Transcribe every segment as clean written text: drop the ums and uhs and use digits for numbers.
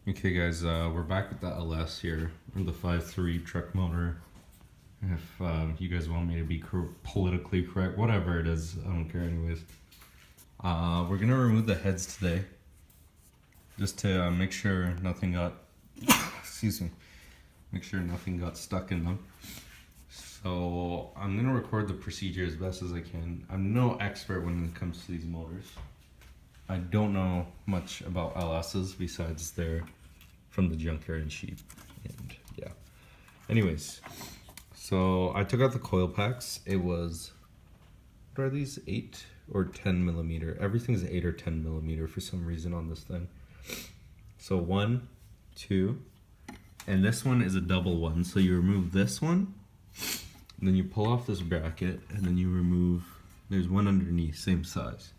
Okay guys, we're back with the LS here, or the 5.3 truck motor. If you guys want me to be politically correct, whatever it is, I don't care anyways. We're gonna remove the heads today, just to make sure nothing got, excuse me, make sure nothing got stuck in them. So I'm gonna record the procedure as best as I can. I'm no expert when it comes to these motors. I don't know much about LS's besides they're from the junkyard and cheap, and yeah. Anyways, so I took out the coil packs. It was, what are these, 8 or 10 millimeter? Everything's 8 or 10 millimeter for some reason on this thing. So 1, 2, and this one is a double one. So you remove this one, and then you pull off this bracket, and then you remove, there's one underneath, same size,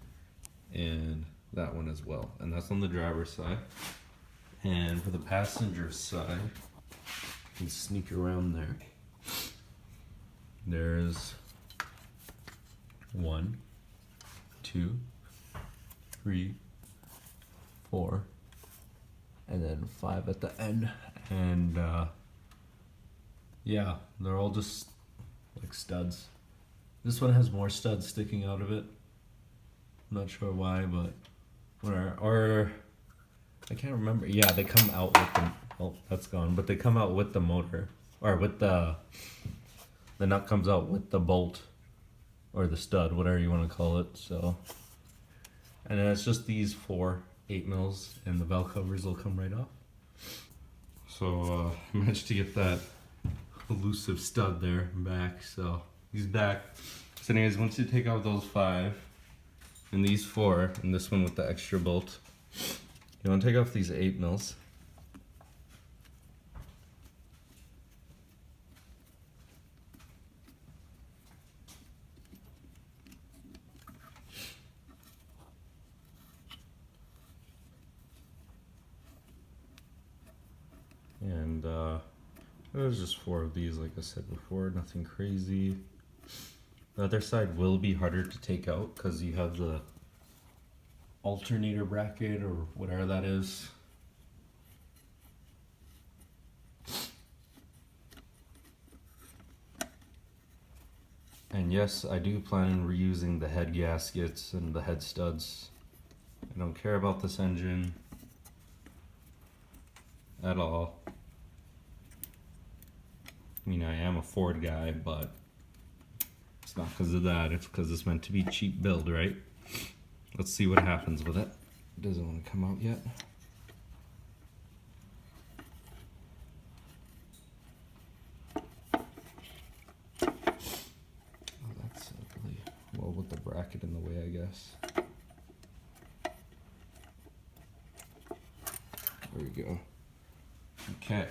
and that one as well, and that's on the driver's side. And for the passenger side, you can sneak around there. There's 1, 2, 3, 4, and then 5 at the end. And yeah, they're all just like studs. This one has more studs sticking out of it. I'm not sure why, but or I can't remember. Yeah, they come out with the, oh, that's gone, but they come out with the motor, or with the nut comes out with the bolt, or the stud, whatever you want to call it. So, and then it's just these 4 8 mils, and the valve covers will come right off. So I managed to get that elusive stud there back, so he's back. So anyways, once you take out those 5, and these 4, and this one with the extra bolt, you want to take off these 8 mils. And there's just 4 of these, like I said before, nothing crazy. The other side will be harder to take out because you have the alternator bracket or whatever that is. And yes, I do plan on reusing the head gaskets and the head studs. I don't care about this engine at all. I mean, I am a Ford guy, but it's not because of that, it's because it's meant to be cheap build, right? Let's see what happens with it. It doesn't want to come out yet. Oh, that's ugly. Well, with the bracket in the way, I guess. There we go. Okay.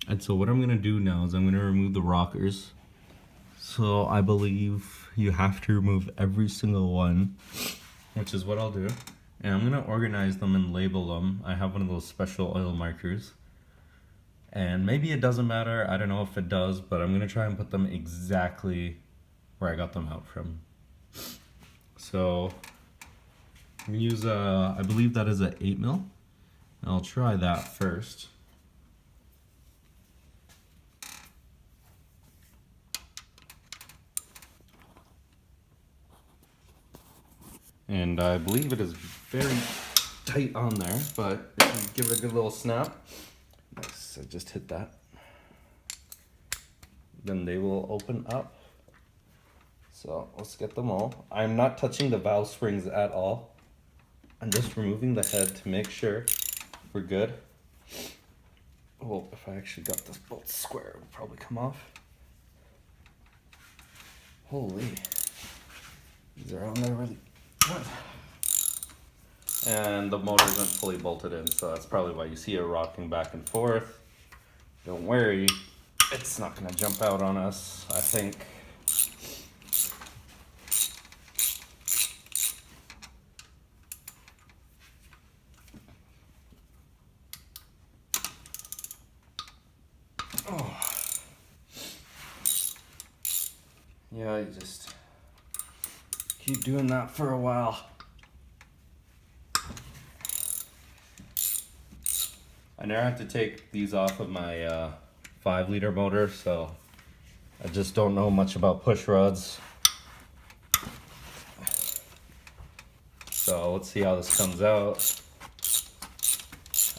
And so what I'm gonna do now is I'm gonna remove the rockers. So I believe you have to remove every single one, which is what I'll do. And I'm gonna organize them and label them. I have one of those special oil markers. And maybe it doesn't matter, I don't know if it does, but I'm gonna try and put them exactly where I got them out from. So I'm gonna use I believe that is a 8 mil. And I'll try that first. And I believe it is very tight on there, but if you give it a good little snap, nice, I just hit that, then they will open up. So let's get them all. I'm not touching the valve springs at all. I'm just removing the head to make sure we're good. Well, if I actually got this bolt square, it would probably come off. Holy, these are on there really. And the motor isn't fully bolted in, so that's probably why you see it rocking back and forth. Don't worry, it's not gonna jump out on us, I think. Oh. Yeah, you just keep doing that for a while. I never have to take these off of my 5-liter motor, so I just don't know much about push rods. So let's see how this comes out.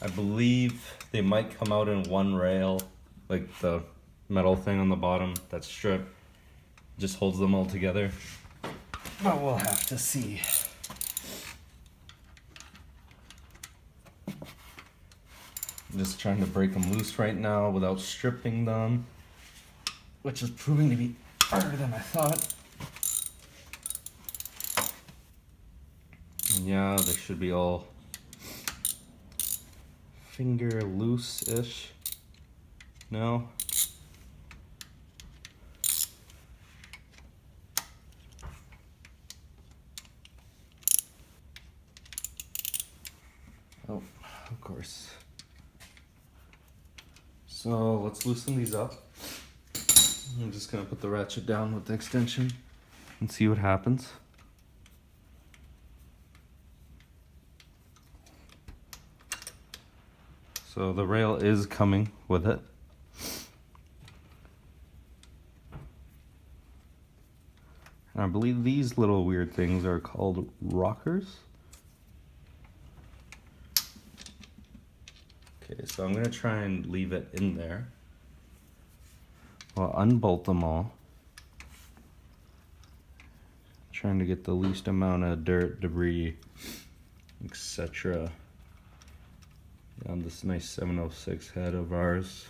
I believe they might come out in one rail, like the metal thing on the bottom, that strip just holds them all together. But we'll have to see. I'm just trying to break them loose right now without stripping them, which is proving to be harder than I thought. And yeah, they should be all finger loose-ish. No? Oh, of course. So let's loosen these up. I'm just gonna put the ratchet down with the extension and see what happens. So the rail is coming with it. And I believe these little weird things are called rockers. Okay, so I'm gonna try and leave it in there. I'll unbolt them all. Trying to get the least amount of dirt, debris, etc. on this nice 706 head of ours.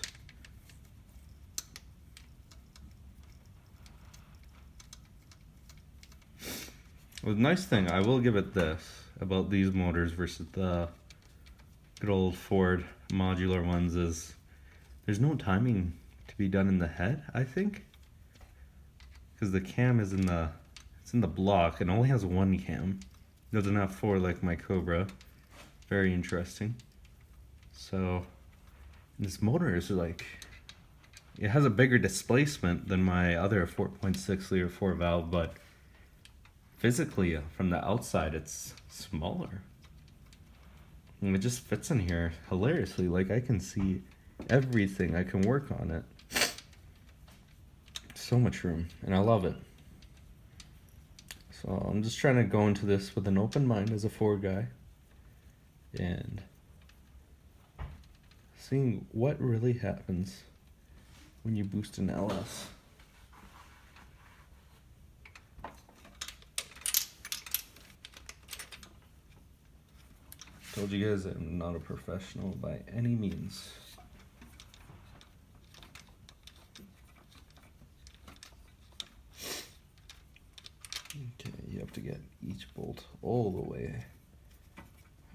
Well, the nice thing, I will give it this about these motors versus the good old Ford modular ones, is there's no timing to be done in the head, I think, because the cam is in the block and only has one cam. It doesn't have 4 like my Cobra. Very interesting. So this motor is like, it has a bigger displacement than my other 4.6 liter 4-valve, but physically from the outside it's smaller. And it just fits in here hilariously. Like, I can see everything. I can work on it. So much room, and I love it. So I'm just trying to go into this with an open mind as a Ford guy, and seeing what really happens when you boost an LS. Told you guys I'm not a professional by any means. Okay, you have to get each bolt all the way.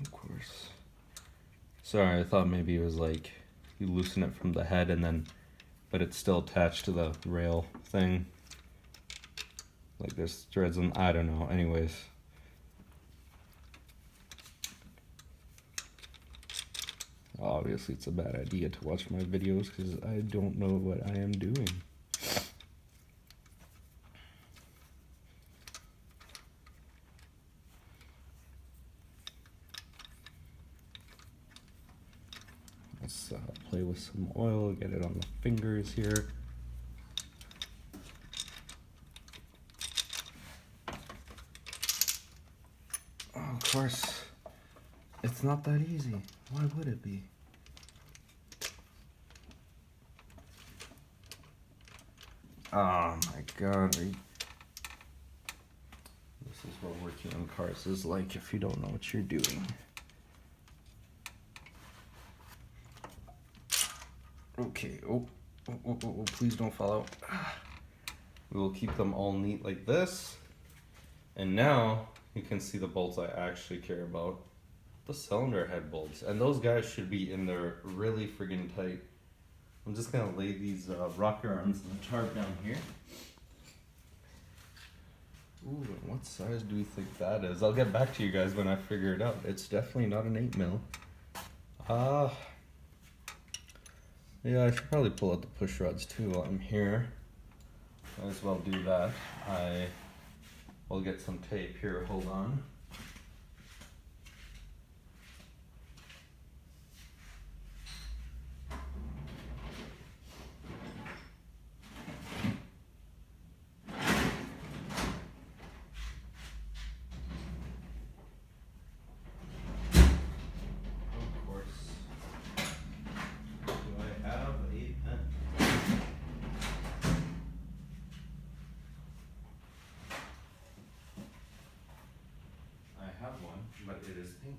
Of course. Sorry, I thought maybe it was like you loosen it from the head and then, but it's still attached to the rail thing. Like there's threads on, I don't know, anyways. Obviously it's a bad idea to watch my videos because I don't know what I am doing. Let's play with some oil, get it on the fingers here. Oh, of course, it's not that easy. Why would it be? Oh my god. This is what working on cars is like if you don't know what you're doing. Okay, oh, please don't fall out. We will keep them all neat like this. And now you can see the bolts I actually care about. The cylinder head bolts. And those guys should be in there really friggin' tight. I'm just gonna lay these rocker arms and the tarp down here. Ooh, what size do you think that is? I'll get back to you guys when I figure it out. It's definitely not an 8mm. Yeah, I should probably pull out the push rods too while I'm here. Might as well do that. I will get some tape here, hold on. it is pink.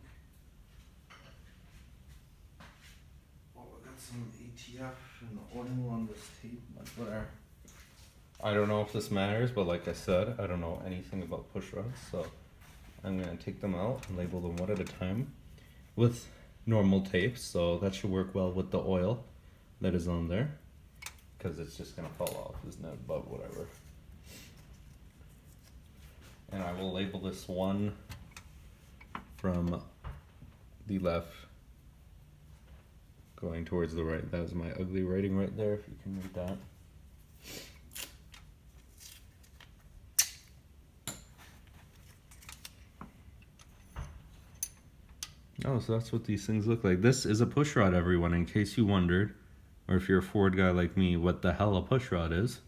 Oh, I got some ATF and oil on this tape, but whatever. I don't know if this matters, but like I said, I don't know anything about push rods, so I'm gonna take them out and label them one at a time with normal tape, so that should work well with the oil that is on there, because it's just gonna fall off, isn't it? But whatever. And I will label this one from the left going towards the right. That was my ugly writing right there, if you can read that. Oh, so that's what these things look like. This is a push rod, everyone, in case you wondered, or if you're a Ford guy like me, what the hell a push rod is.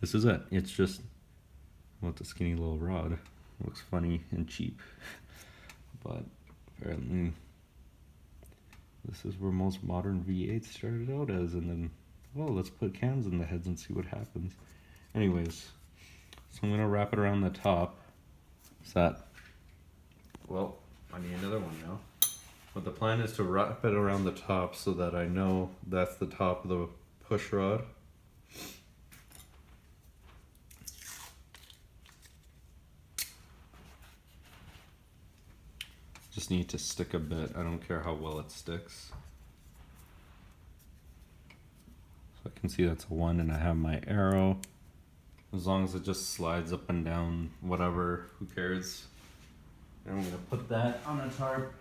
This is it. It's just, well, it's a skinny little rod. It looks funny and cheap, but apparently this is where most modern V8s started out as, and then, well, let's put cans in the heads and see what happens. Anyways, so I'm gonna wrap it around the top. Is that, well, I need another one now. But the plan is to wrap it around the top so that I know that's the top of the push rod. Just need to stick a bit. I don't care how well it sticks. So I can see that's a 1 and I have my arrow. As long as it just slides up and down, whatever, who cares? And I'm gonna put that on a tarp.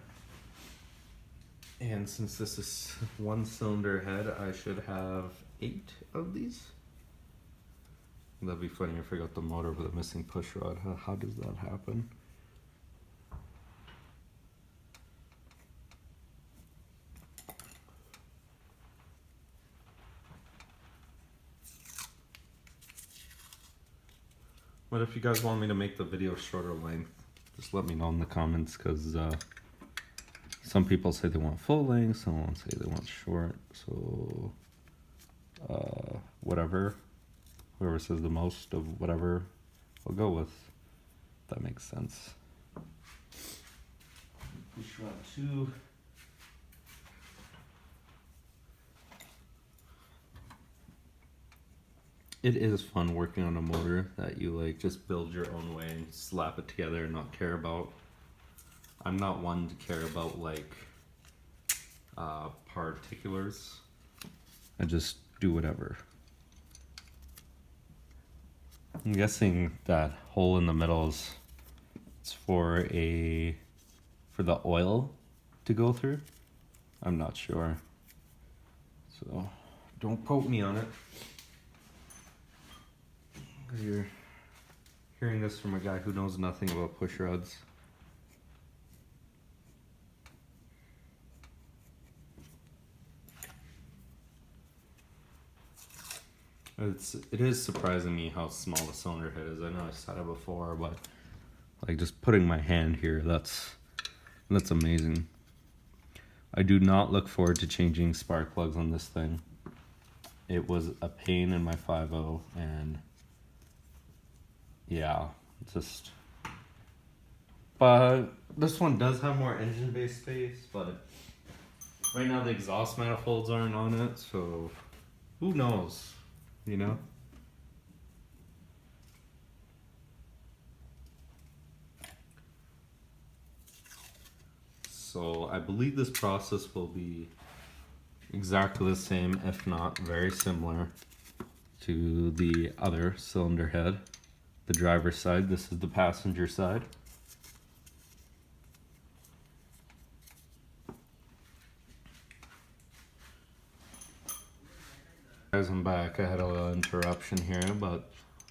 And since this is 1 cylinder head, I should have 8 of these. That'd be funny if I got the motor with a missing push rod. How does that happen? But if you guys want me to make the video shorter length, just let me know in the comments, because some people say they want full length, some say they want short, so whatever, whoever says the most of whatever, I'll go with. That makes sense. Push rod 2. It is fun working on a motor that you like just build your own way and slap it together and not care about. I'm not one to care about like particulars. I just do whatever. I'm guessing that hole in the middle is for the oil to go through. I'm not sure. So don't quote me on it. You're hearing this from a guy who knows nothing about push rods. It is surprising me how small the cylinder head is. I know I said it before, but like just putting my hand here, that's amazing. I do not look forward to changing spark plugs on this thing. It was a pain in my 5.0, and yeah, just, but this one does have more engine bay space, but right now the exhaust manifolds aren't on it, so who knows, you know? So I believe this process will be exactly the same, if not very similar to the other cylinder head. The driver's side, this is the passenger side. Guys, I'm back. I had a little interruption here, but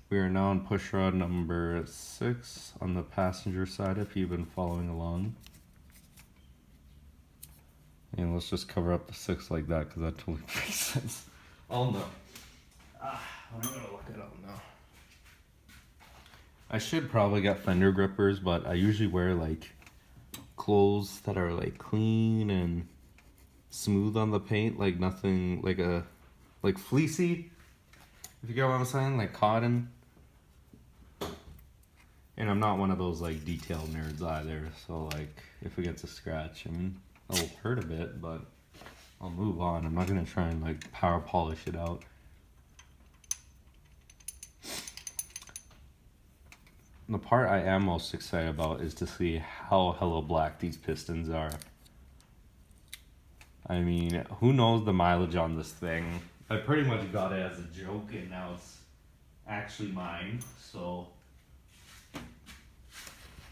we are now on push rod number 6 on the passenger side, if you've been following along. And let's just cover up the 6 like that, because that totally makes sense. I'll know. I'm gonna look it up now. I should probably get fender grippers, but I usually wear like clothes that are like clean and smooth on the paint, like nothing like fleecy, if you get what I'm saying, like cotton. And I'm not one of those like detail nerds either, so like if it gets a scratch, I mean, it'll hurt a bit, but I'll move on. I'm not gonna try and like power polish it out. The part I am most excited about is to see how hella black these pistons are. I mean, who knows the mileage on this thing? I pretty much got it as a joke and now it's actually mine, so.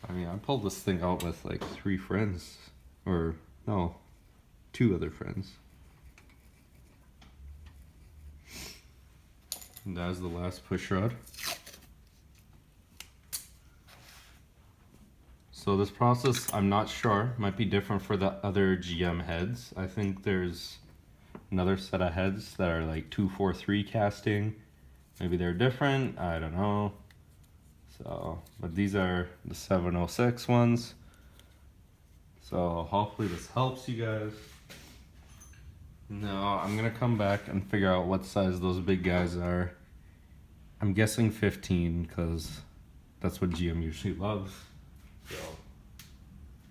I mean, I pulled this thing out with like 3 friends, or no, 2 other friends. And that is the last push rod. So this process, I'm not sure, might be different for the other GM heads. I think there's another set of heads that are like 243 casting. Maybe they're different, I don't know. So, but these are the 706 ones. So hopefully this helps you guys. Now I'm gonna come back and figure out what size those big guys are. I'm guessing 15 because that's what GM usually loves. So,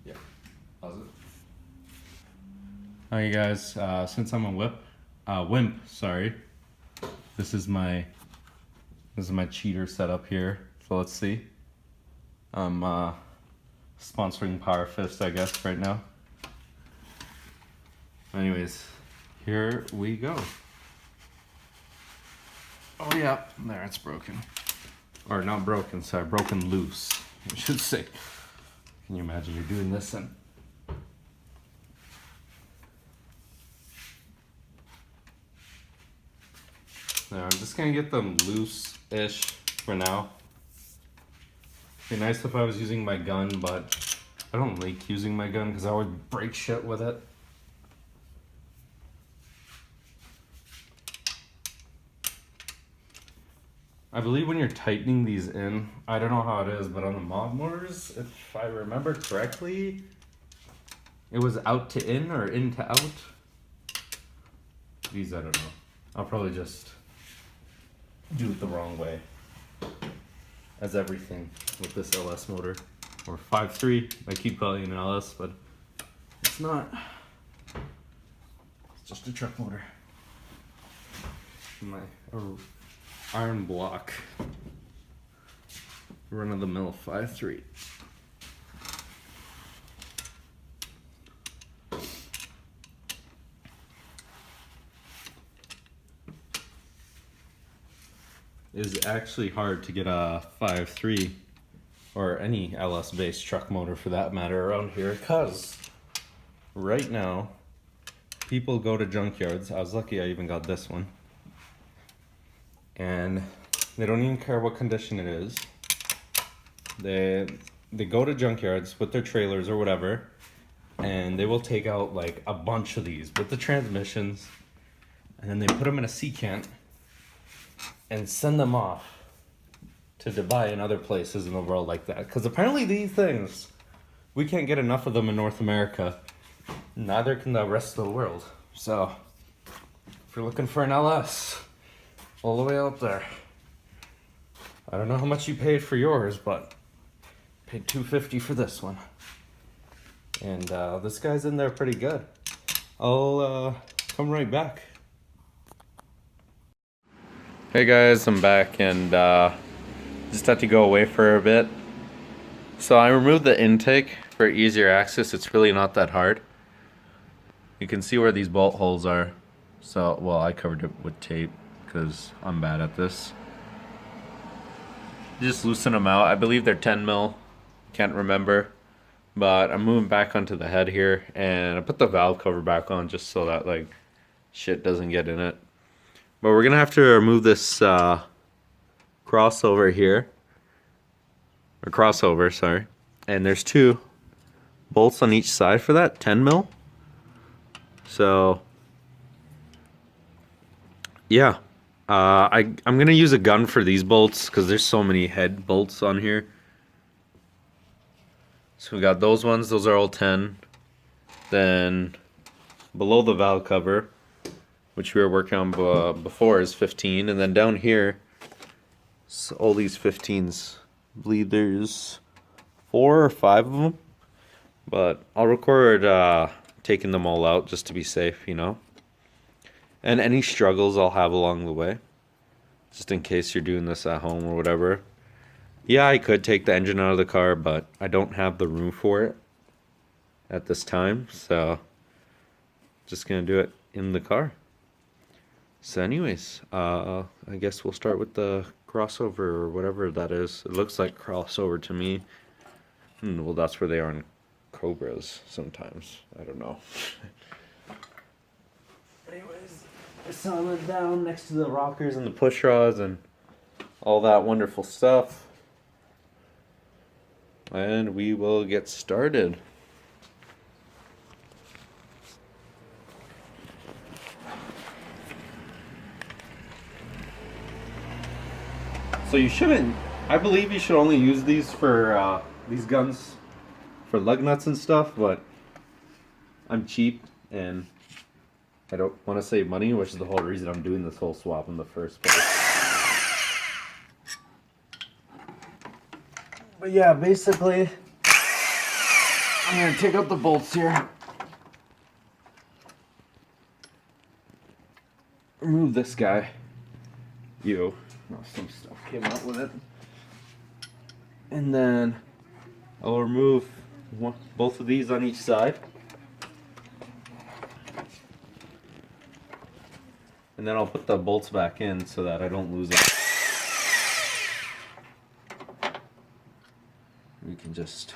yeah, pause it. Alright guys, since I'm a wimp, sorry. This is my cheater setup here. So let's see. I'm sponsoring Power Fist, I guess, right now. Anyways, here we go. Oh yeah, there, it's broken. Or not broken, sorry, broken loose, I should say. Can you imagine you're doing this and now I'm just gonna get them loose-ish for now. It'd be nice if I was using my gun, but I don't like using my gun because I would break shit with it. I believe when you're tightening these in, I don't know how it is, but on the mod motors, if I remember correctly, it was out to in or in to out. These, I don't know. I'll probably just do it the wrong way. As everything with this LS motor. Or 5.3, I keep calling it an LS, but it's not. It's just a truck motor. My iron block, run of the mill 5.3. It is actually hard to get a 5.3 or any LS based truck motor for that matter around here, because right now people go to junkyards. I was lucky I even got this one. And they don't even care what condition it is. They go to junkyards with their trailers or whatever, and they will take out like a bunch of these with the transmissions, and then they put them in a sea can and send them off to Dubai and other places in the world like that. Because apparently these things, we can't get enough of them in North America. Neither can the rest of the world. So, if you're looking for an LS, all the way out there. I don't know how much you paid for yours, but paid $250 for this one. And this guy's in there pretty good. I'll come right back. Hey guys, I'm back and just had to go away for a bit. So I removed the intake for easier access. It's really not that hard. You can see where these bolt holes are. So, well, I covered it with tape because I'm bad at this. Just loosen them out. I believe they're 10 mil. Can't remember. But I'm moving back onto the head here, and I put the valve cover back on just so that like shit doesn't get in it. But we're gonna have to remove this crossover here. Or crossover, sorry. And there's 2 bolts on each side for that, 10 mil. So yeah. I'm gonna use a gun for these bolts because there's so many head bolts on here. So we got those ones, those are all 10. Then below the valve cover, which we were working on before, is 15. And then down here, so all these 15s I believe there's 4 or 5 of them. But I'll record taking them all out just to be safe, you know. And any struggles I'll have along the way. Just in case you're doing this at home or whatever. Yeah, I could take the engine out of the car, but I don't have the room for it at this time. So, just going to do it in the car. So anyways, I guess we'll start with the crossover or whatever that is. It looks like crossover to me. Well, that's where they are in Cobras sometimes. I don't know. Anyways, I saw them down next to the rockers and the pushrods and all that wonderful stuff. And we will get started. So you shouldn't, I believe you should only use these for, these guns for lug nuts and stuff, but I'm cheap and I don't want to save money, which is the whole reason I'm doing this whole swap in the first place. But yeah, basically, I'm going to take out the bolts here. Remove this guy. Some stuff came out with it. And then I'll remove both of these on each side. And then I'll put the bolts back in so that I don't lose it. We can just...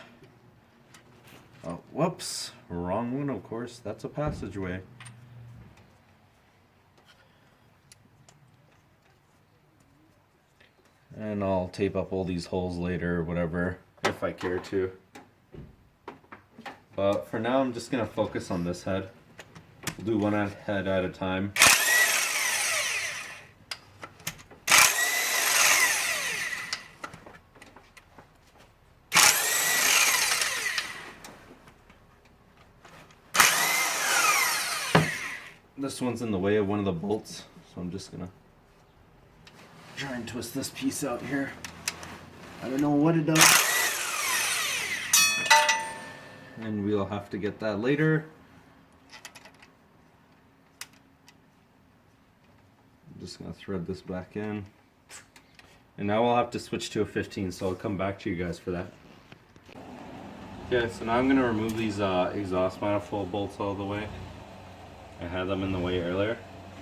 Oh, whoops. Wrong one, of course. That's a passageway. And I'll tape up all these holes later or whatever, if I care to. But for now, I'm just going to focus on this head. We'll do one head at a time. This one's in the way of one of the bolts, so I'm just going to try and twist this piece out here. I don't know what it does. And we'll have to get that later. I'm just going to thread this back in. And now I'll have to switch to a 15, so I'll come back to you guys for that. Okay, so now I'm going to remove these exhaust manifold bolts all the way. I had them in the way earlier.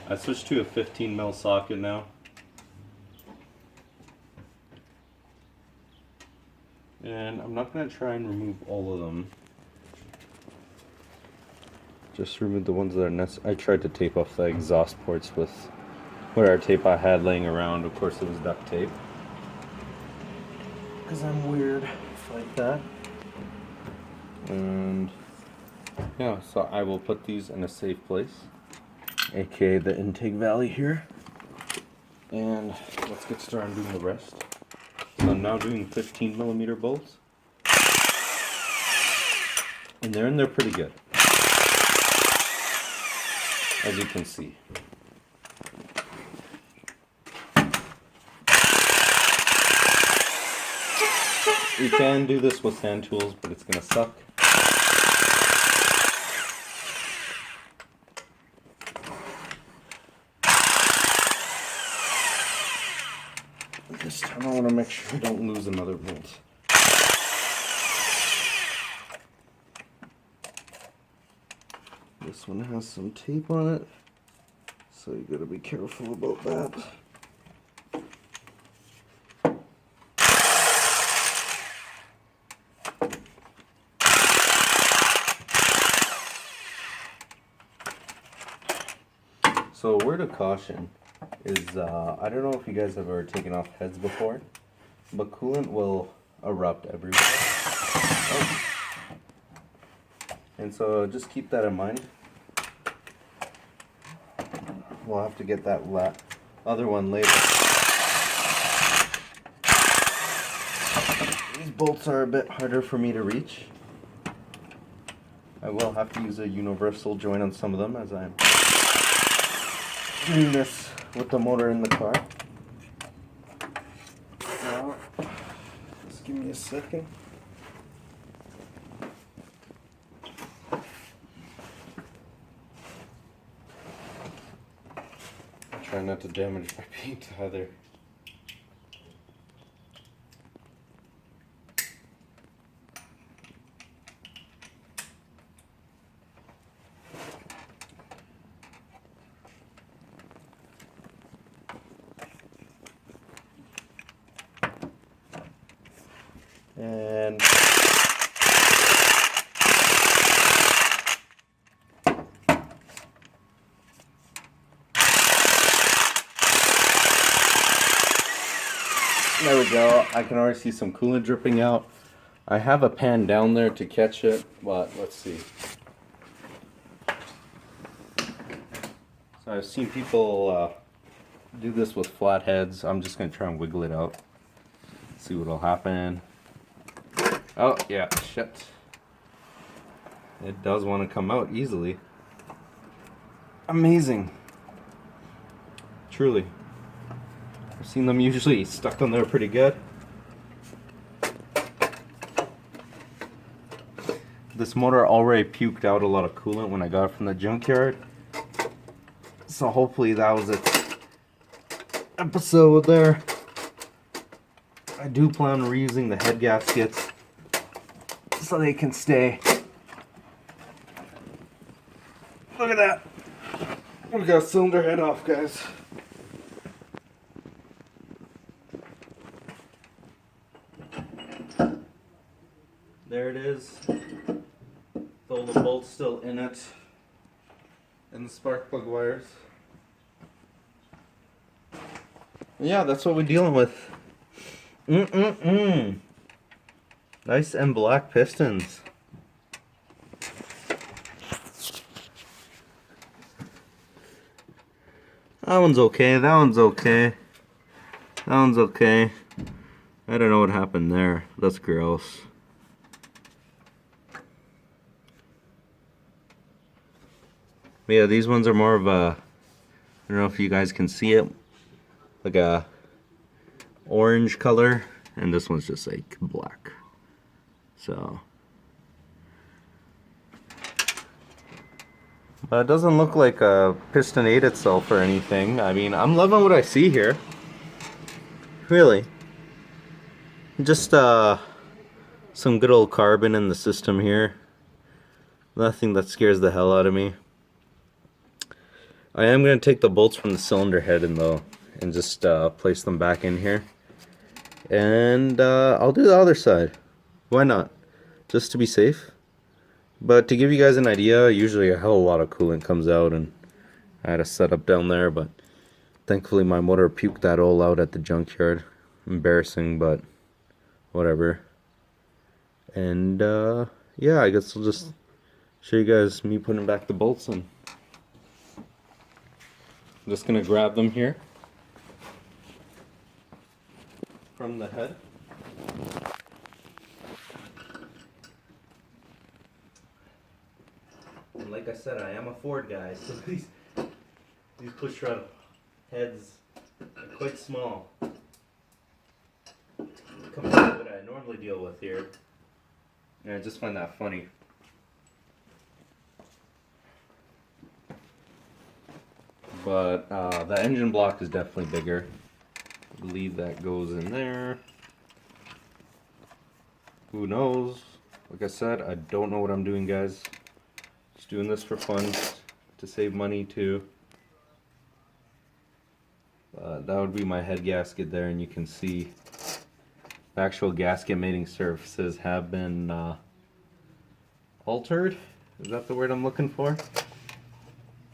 I switched to a 15 mil socket now. And I'm not going to try and remove all of them. Just remove the ones that are necessary. I tried to tape off the exhaust ports with whatever tape I had laying around. Of course it was duct tape. Because I'm weird like that. And yeah, so I will put these in a safe place. AKA the intake valley here. And let's get started doing the rest. So I'm now doing 15 millimeter bolts. And they're in there pretty good, as you can see. You can do this with hand tools, but it's going to suck. This time I want to make sure I don't lose another bolt. This one has some tape on it, so you gotta be careful about that. So a word of caution is, I don't know if you guys have ever taken off heads before, but coolant will erupt everywhere. Oh. And so just keep that in mind. We'll have to get that other one later. These bolts are a bit harder for me to reach. I will have to use a universal joint on some of them as I'm doing this with the motor in the car. So, me a second. Try not to damage my paint either. And there we go. I can already see some coolant dripping out. I have a pan down there to catch it, but let's see. So I've seen people do this with flatheads. I'm just going to try and wiggle it out. See what'll happen. Oh, yeah, shit. It does want to come out easily. Amazing. Truly. I've seen them usually stuck on there pretty good. This motor already puked out a lot of coolant when I got it from the junkyard. So hopefully that was its episode there. I do plan on reusing the head gaskets so they can stay. Look at that. We got cylinder head off, guys. There it is. All the bolts still in it. And the spark plug wires. Yeah, that's what we're dealing with. Nice and black pistons. That one's okay, that one's okay. That one's okay. I don't know what happened there. That's gross. But yeah, these ones are more of a, I don't know if you guys can see it, like a orange color, and this one's just like black. So, but it doesn't look like a piston ate itself or anything. I mean, I'm loving what I see here. Really. Just some good old carbon in the system here. Nothing that scares the hell out of me. I am going to take the bolts from the cylinder head in though and just place them back in here. And I'll do the other side. Why not? Just to be safe. But to give you guys an idea, usually a hell of a lot of coolant comes out, and I had a setup down there, but thankfully my motor puked that all out at the junkyard. Embarrassing, but whatever. And yeah, I guess I'll just show you guys me putting back the bolts in. I'm just gonna grab them here from the head. And like I said, I am a Ford guy, so these pushrod heads are quite small compared to what I normally deal with here. And I just find that funny. But the engine block is definitely bigger. I believe that goes in there. Who knows? Like I said, I don't know what I'm doing, guys. Just doing this for fun, to save money too. That would be my head gasket there, and you can see the actual gasket mating surfaces have been altered. Is that the word I'm looking for?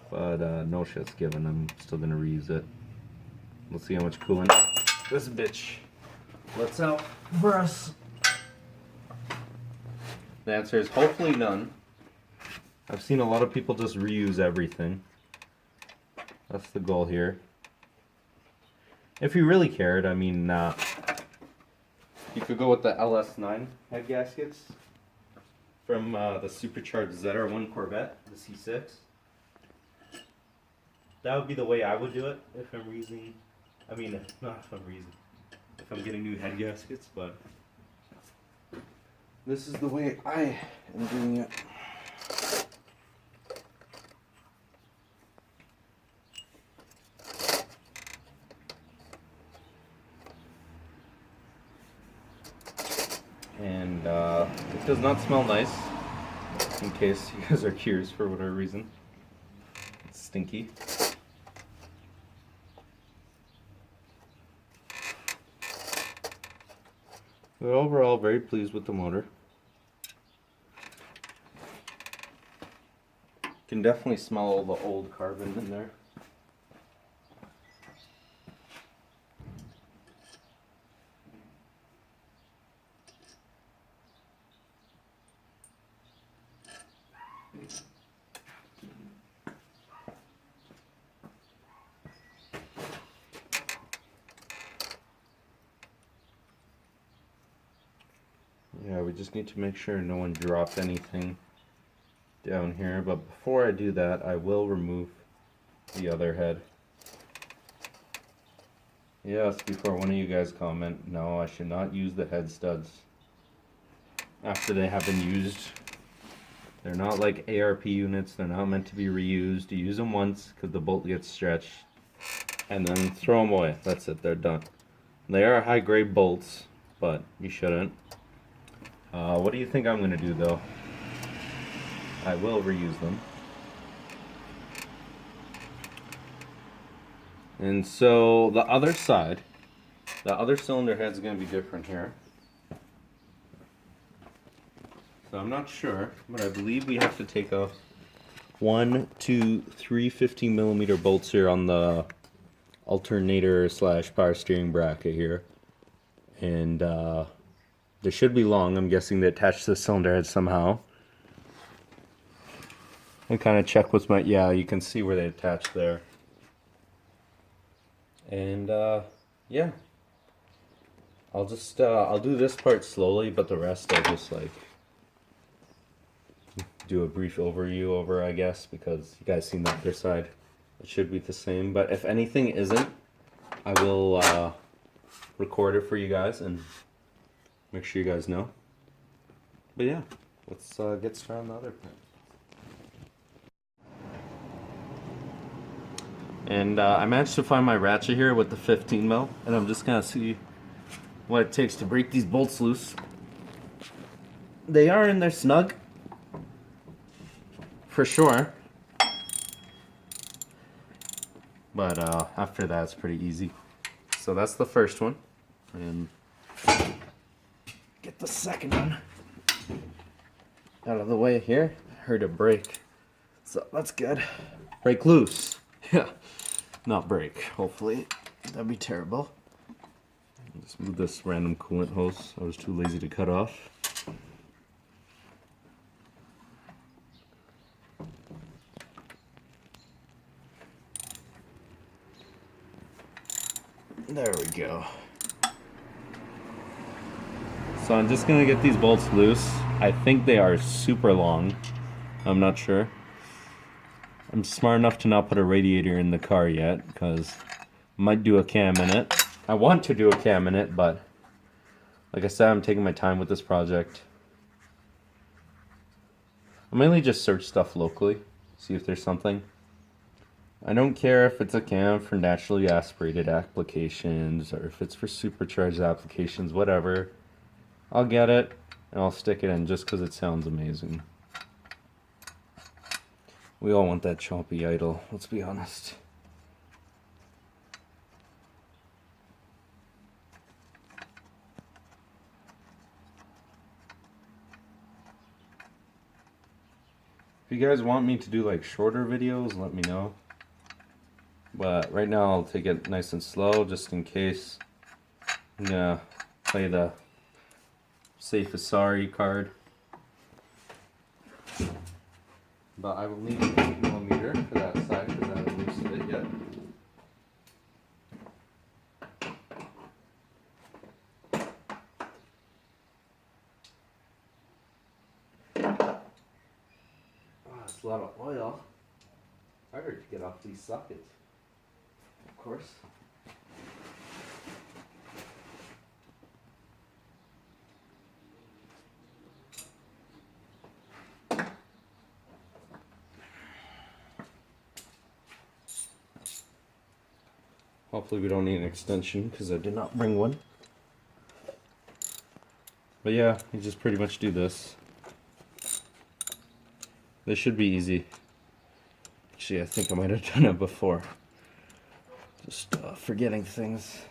But no shit's given. I'm still gonna reuse it. Let's see how much coolant this bitch lets out for us. The answer is hopefully none. I've seen a lot of people just reuse everything. That's the goal here. If you really cared, I mean, you could go with the LS9 head gaskets from the supercharged ZR1 Corvette, the C6. That would be the way I would do it if I'm reusing, I mean, not if I'm reusing, if I'm getting new head gaskets, but this is the way I am doing it. And it does not smell nice, in case you guys are curious for whatever reason. It's stinky. But overall, very pleased with the motor. Can definitely smell all the old carbon in there. Yeah, we just need to make sure no one dropped anything down here, but before I do that, I will remove the other head. Yes, before one of you guys comment, no, I should not use the head studs after they have been used. They're not like ARP units, they're not meant to be reused. You use them once because the bolt gets stretched, and then throw them away. That's it, they're done. They are high grade bolts, but you shouldn't. What do you think I'm going to do though? I will reuse them. And so the other side, the other cylinder head is going to be different here. So I'm not sure, but I believe we have to take off 1, 2, 3 15mm bolts here on the alternator / power steering bracket here. And they should be long. I'm guessing they attach to the cylinder head somehow. And kind of check with my, yeah, you can see where they attach there. And yeah, I'll just I'll do this part slowly, but the rest I'll just like do a brief overview over, I guess, because you guys seen the other side. It should be the same, but if anything isn't, I will record it for you guys and make sure you guys know. But yeah, let's get started on the other part. And I managed to find my ratchet here with the 15mm, and I'm just gonna see what it takes to break these bolts loose. They are in there snug, for sure. But after that, it's pretty easy. So that's the first one, and get the second one out of the way here. I heard it break, so that's good. Break loose. Yeah, not break, hopefully. That'd be terrible. Just move this random coolant hose I was too lazy to cut off. There we go. So I'm just gonna get these bolts loose. I think they are super long. I'm not sure. I'm smart enough to not put a radiator in the car yet, because I might do a cam in it. I want to do a cam in it, but like I said, I'm taking my time with this project. I mainly just search stuff locally, see if there's something. I don't care if it's a cam for naturally aspirated applications or if it's for supercharged applications, whatever. I'll get it and I'll stick it in just because it sounds amazing. We all want that choppy idle, let's be honest. If you guys want me to do like shorter videos, let me know. But right now I'll take it nice and slow just in case. I'm gonna play the safe as sorry card. But I will need a 8mm for that side because I haven't loosened it yet. Oh, that's a lot of oil. Harder to get off these sockets, of course. Hopefully we don't need an extension because I did not bring one. But yeah, you just pretty much do this. This should be easy. Actually, I think I might have done it before. Just forgetting things.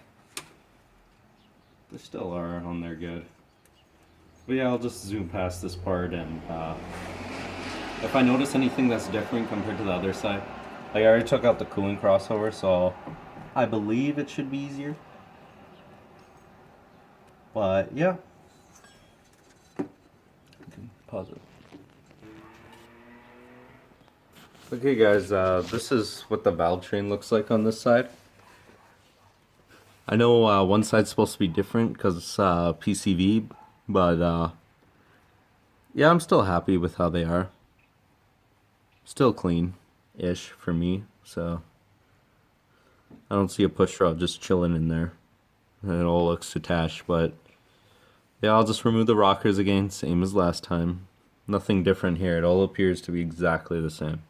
They still are on there good. But yeah, I'll just zoom past this part, and if I notice anything that's different compared to the other side, like I already took out the cooling crossover, so I believe it should be easier. But yeah. Pause it. Okay guys, this is what the valve train looks like on this side. I know one side's supposed to be different because it's PCV, but yeah, I'm still happy with how they are. Still clean-ish for me, so I don't see a push rod just chilling in there. And it all looks attached, but yeah, I'll just remove the rockers again, same as last time. Nothing different here, it all appears to be exactly the same.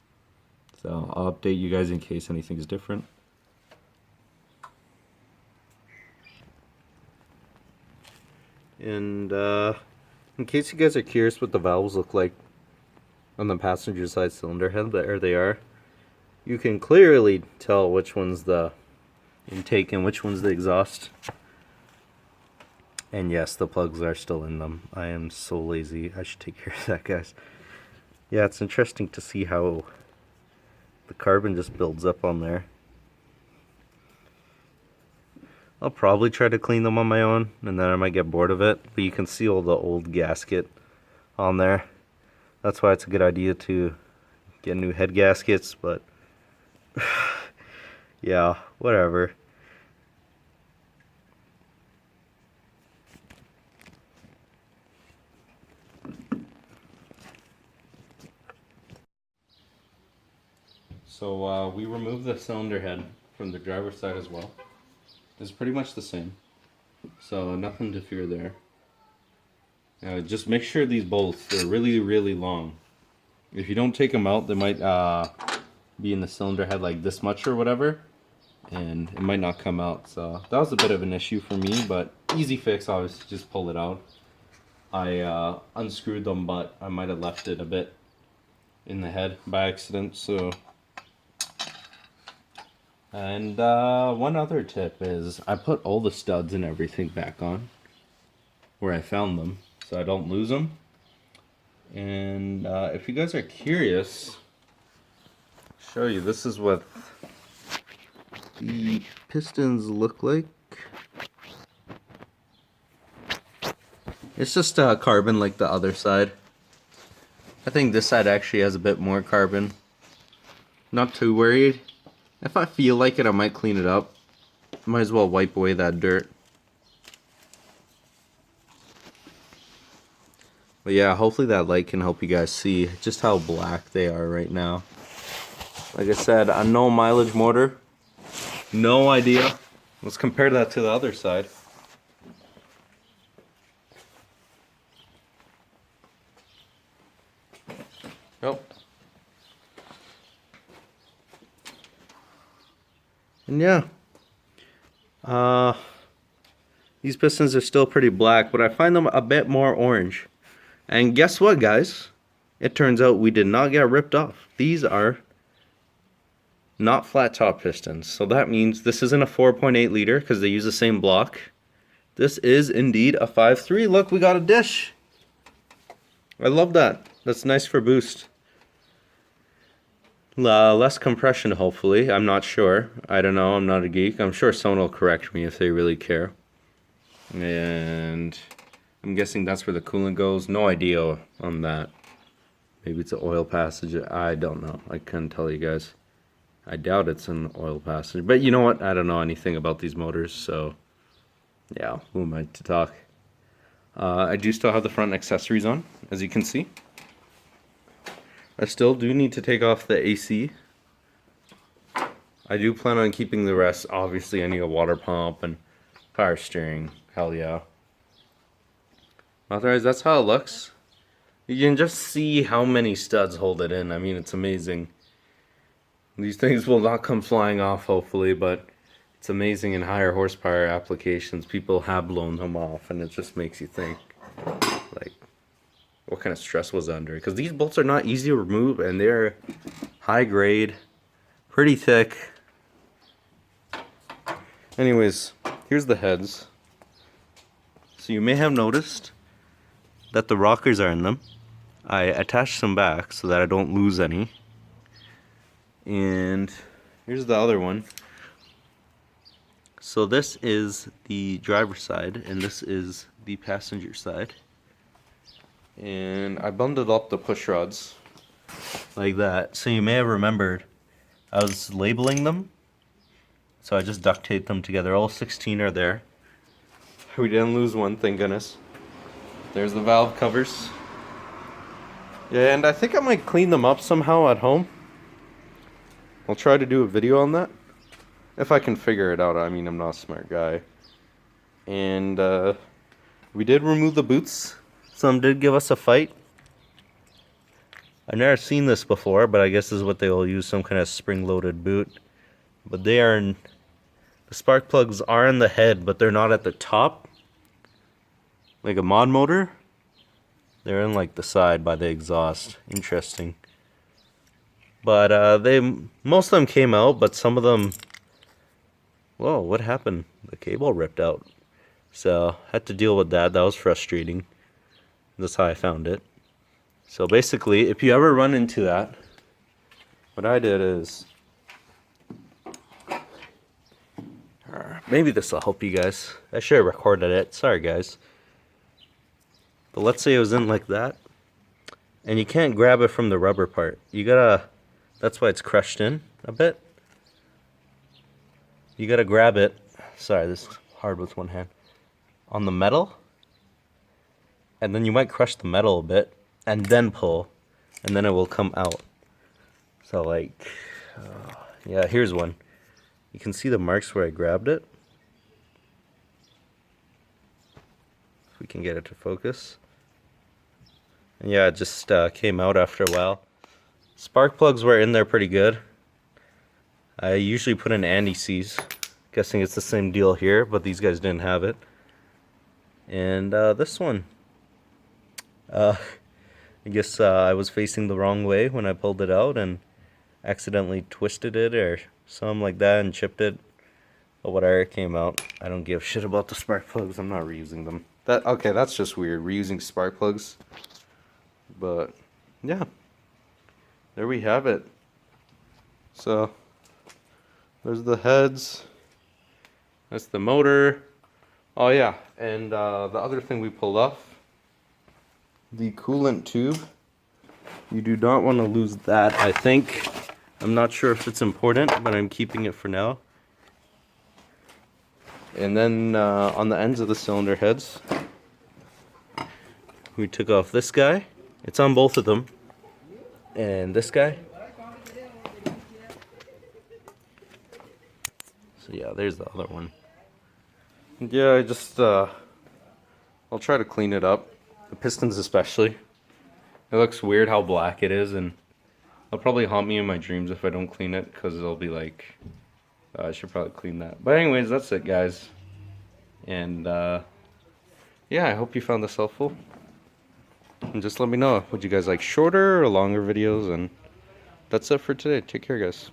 So I'll update you guys in case anything's different. And in case you guys are curious what the valves look like on the passenger side cylinder head, there they are. You can clearly tell which one's the intake and which one's the exhaust. And yes, the plugs are still in them. I am so lazy. I should take care of that, guys. Yeah, it's interesting to see how the carbon just builds up on there. I'll probably try to clean them on my own, and then I might get bored of it. But you can see all the old gasket on there. That's why it's a good idea to get new head gaskets, but yeah, whatever. So we removed the cylinder head from the driver's side as well. It's pretty much the same, so nothing to fear there. Just make sure these bolts, they're really long. If you don't take them out, they might be in the cylinder head like this much or whatever, and it might not come out. So that was a bit of an issue for me, but easy fix, obviously, just pull it out. I unscrewed them, but I might have left it a bit in the head by accident. So, and one other tip is I put all the studs and everything back on where I found them, so I don't lose them. And if you guys are curious, I'll show you, this is what the pistons look like. It's just carbon like the other side. I think this side actually has a bit more carbon. Not too worried. If I feel like it, I might clean it up. Might as well wipe away that dirt. But yeah, hopefully that light can help you guys see just how black they are right now. Like I said, a no mileage motor. No idea. Let's compare that to the other side. Nope. And yeah. These pistons are still pretty black, but I find them a bit more orange. And guess what, guys? It turns out we did not get ripped off. These are not flat top pistons. So that means this isn't a 4.8 liter because they use the same block. This is indeed a 5.3. Look, we got a dish. I love that. That's nice for boost. Less compression, hopefully. I'm not sure. I don't know. I'm not a geek. I'm sure someone will correct me if they really care. And I'm guessing that's where the coolant goes. No idea on that. Maybe it's an oil passage. I don't know. I couldn't tell you guys. I doubt it's an oil passage. But you know what? I don't know anything about these motors. So, yeah. Who am I to talk? I do still have the front accessories on, as you can see. I still do need to take off the AC. I do plan on keeping the rest. Obviously, I need a water pump and power steering. Hell yeah. Otherwise, that's how it looks. You can just see how many studs hold it in. I mean, it's amazing. These things will not come flying off, hopefully, but It's amazing in higher horsepower applications, people have blown them off, and it just makes you think, like, what kind of stress was under? Because these bolts are not easy to remove, and they're high grade, pretty thick. Anyways, here's the heads. So you may have noticed that the rockers are in them. I attached some back so that I don't lose any. And here's the other one. So this is the driver's side, and this is the passenger side. And I bundled up the push rods like that. So you may have remembered I was labeling them. So I just duct taped them together. All 16 are there. We didn't lose one, thank goodness. There's the valve covers. Yeah, and I think I might clean them up somehow at home. I'll try to do a video on that. If I can figure it out. I mean, I'm not a smart guy. And we did remove the boots. Some did give us a fight. I've never seen this before, but I guess this is what they will use, some kind of spring-loaded boot. But they are in, the spark plugs are in the head, but they're not at the top. Like a mod motor. They're in like the side by the exhaust. Interesting. But most of them came out, but some of them, whoa, what happened? The cable ripped out. So I had to deal with that. That was frustrating. That's how I found it. So basically, if you ever run into that, what I did is, maybe this will help you guys. I should have recorded it. Sorry, guys. But let's say it was in like that, and you can't grab it from the rubber part. You gotta, that's why it's crushed in a bit. You gotta grab it, sorry, this is hard with one hand, on the metal, and then you might crush the metal a bit, and then pull, and then it will come out. So like, yeah, here's one. You can see the marks where I grabbed it. If we can get it to focus. And yeah, it just came out after a while. Spark plugs were in there pretty good. I usually put in anti-seize. Guessing it's the same deal here, but these guys didn't have it. And this one. I guess I was facing the wrong way when I pulled it out and accidentally twisted it or something like that and chipped it. But whatever, it came out. I don't give a shit about the spark plugs. I'm not reusing them. Okay, that's just weird. Reusing spark plugs. But yeah, there we have it. So there's the heads. That's the motor. Oh yeah, and the other thing we pulled off, the coolant tube. You do not want to lose that, I think. I'm not sure if it's important, but I'm keeping it for now. And then on the ends of the cylinder heads, we took off this guy. It's on both of them. And this guy. So yeah, there's the other one. Yeah, I just, I'll try to clean it up. The pistons especially. It looks weird how black it is, and it'll probably haunt me in my dreams if I don't clean it, because it'll be like, I should probably clean that. But anyways, that's it, guys. And yeah, I hope you found this helpful. And just let me know, would you guys like shorter or longer videos? And that's it for today. Take care, guys.